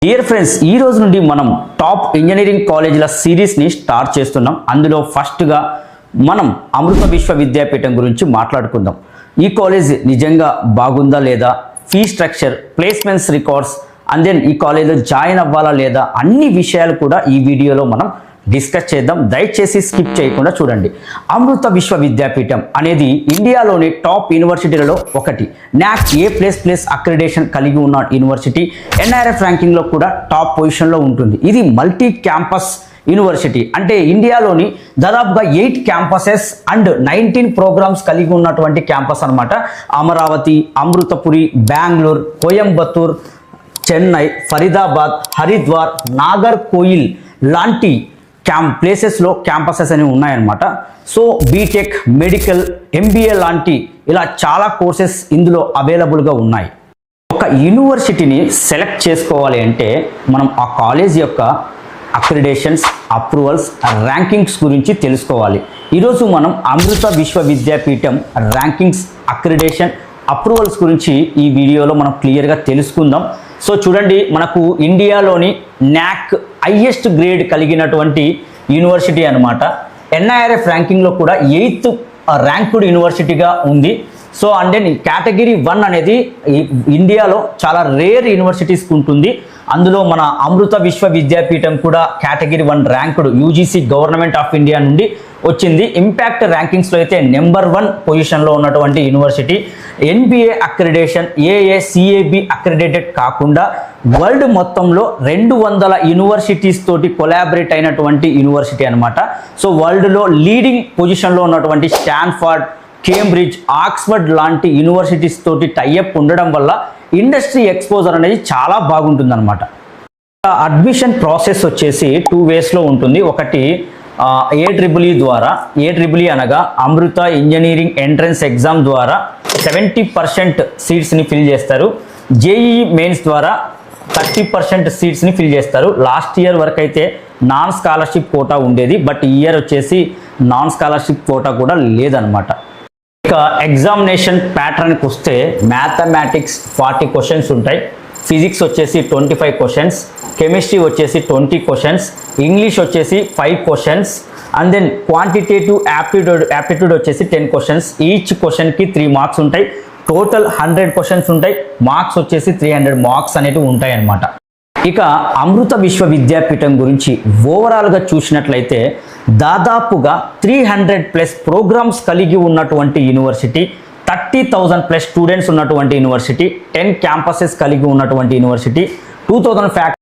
Dear friends, ఈ రోజు నుండి మనం టాప్ ఇంజనీరింగ్ కాలేజీల సిరీస్ని స్టార్ట్ చేస్తున్నాం. అందులో ఫస్ట్గా మనం అమృత విశ్వవిద్యాపీఠం గురించి మాట్లాడుకుందాం. ఈ కాలేజ్ నిజంగా బాగుందా లేదా, fee structure, placements records, and then ఈ కాలేజ్లో జాయిన్ అవ్వాలా లేదా, అన్ని విషయాలు కూడా ఈ వీడియోలో మనం డిస్కస్ చేద్దాం. దయచేసి స్కిప్ చేయకుండా చూడండి. అమృత విశ్వవిద్యాపీఠం అనేది ఇండియాలోని టాప్ యూనివర్సిటీలలో ఒకటి. NAAC A++ అక్రిడేషన్ కలిగి ఉన్న యూనివర్సిటీ. NIRF ర్యాంకింగ్లో కూడా టాప్ పొజిషన్లో ఉంటుంది. ఇది మల్టీ క్యాంపస్ యూనివర్సిటీ, అంటే ఇండియాలోని దాదాపుగా 8 క్యాంపసెస్ అండ్ 19 ప్రోగ్రామ్స్ కలిగి ఉన్నటువంటి క్యాంపస్ అనమాట. అమరావతి, అమృతపురి, బెంగళూరు, కోయంబత్తూర్, చెన్నై, ఫరీదాబాద్, హరిద్వార్, నాగర్కోయిల్ లాంటి ప్లేసెస్లో క్యాంపసెస్ అనేవి ఉన్నాయన్నమాట. సో బీటెక్, మెడికల్, MBA లాంటి ఇలా చాలా కోర్సెస్ ఇందులో అవైలబుల్గా ఉన్నాయి. ఒక యూనివర్సిటీని సెలెక్ట్ చేసుకోవాలి అంటే మనం ఆ కాలేజ్ యొక్క అక్రిడేషన్స్, అప్రూవల్స్, ర్యాంకింగ్స్ గురించి తెలుసుకోవాలి. ఈరోజు మనం అమృత విశ్వవిద్యాపీఠం ర్యాంకింగ్స్, అక్రిడేషన్, అప్రూవల్స్ గురించి ఈ వీడియోలో మనం క్లియర్గా తెలుసుకుందాం. సో చూడండి, మనకు ఇండియాలోని NAAC హైయెస్ట్ గ్రేడ్ కలిగినటువంటి యూనివర్సిటీ అనమాట. NIRF ర్యాంకింగ్లో కూడా 8th ర్యాంక్డ్ యూనివర్సిటీగా ఉంది. సో అండ్ దెన్ కేటగిరీ 1 అనేది ఇండియాలో చాలా రేర్ యూనివర్సిటీస్కి ఉంటుంది. అందులో మన అమృత విశ్వవిద్యాపీఠం కూడా category 1 ranked UGC government of India నుండి వచ్చింది. ఇంపాక్ట్ ర్యాంకింగ్స్లో అయితే నెంబర్ 1 పొజిషన్లో ఉన్నటువంటి university. NBA accreditation, AACAB accredited కాకుండా వరల్డ్ మొత్తంలో 200 యూనివర్సిటీస్ తోటి కొలాబరేట్ అయినటువంటి యూనివర్సిటీ అనమాట. సో వరల్డ్లో లీడింగ్ పొజిషన్లో ఉన్నటువంటి స్టాన్ఫర్డ్, కేంబ్రిడ్జ్, ఆక్స్ఫర్డ్ లాంటి యూనివర్సిటీస్ తోటి టైఅప్ ఉండడం వల్ల ఇండస్ట్రీ ఎక్స్పోజర్ అనేది చాలా బాగుంటుంది అనమాట. అడ్మిషన్ ప్రాసెస్ వచ్చేసి 2 వేస్లో ఉంటుంది. ఒకటి AEEE ద్వారా, AEEE అనగా అమృత ఇంజనీరింగ్ ఎంట్రన్స్ ఎగ్జామ్ ద్వారా 70% సీట్స్ని ఫిల్ చేస్తారు. JEE మెయిన్స్ ద్వారా 30% సీట్స్ని ఫిల్ చేస్తారు. లాస్ట్ ఇయర్ వరకు అయితే నాన్ స్కాలర్షిప్ కోటా ఉండేది, బట్ ఈ ఇయర్ వచ్చేసి నాన్ స్కాలర్షిప్ కోటా కూడా లేదనమాట. ఇక ఎగ్జామినేషన్ ప్యాటర్న్కి వస్తే మ్యాథమెటిక్స్ 40 క్వశ్చన్స్ ఉంటాయి, ఫిజిక్స్ వచ్చేసి 25 క్వశ్చన్స్, కెమిస్ట్రీ వచ్చేసి 20 క్వశ్చన్స్, ఇంగ్లీష్ వచ్చేసి 5 questions, and then quantitative aptitude వచ్చేసి 10 క్వశ్చన్స్. ఈచ్ క్వశ్చన్కి 3 మార్క్స్ ఉంటాయి. టోటల్ 100 క్వశ్చన్స్ ఉంటాయి. మార్క్స్ వచ్చేసి 300 మార్క్స్ అనేవి ఉంటాయి అన్నమాట. ఇక అమృత విశ్వవిద్యాపీఠం గురించి ఓవరాల్గా చూసినట్లయితే దాదాపుగా 300+ ప్రోగ్రామ్స్ కలిగి ఉన్నటువంటి యూనివర్సిటీ, 30,000+ స్టూడెంట్స్ ఉన్నటువంటి యూనివర్సిటీ, 10 క్యాంపసెస్ కలిగి ఉన్నటువంటి యూనివర్సిటీ, 2000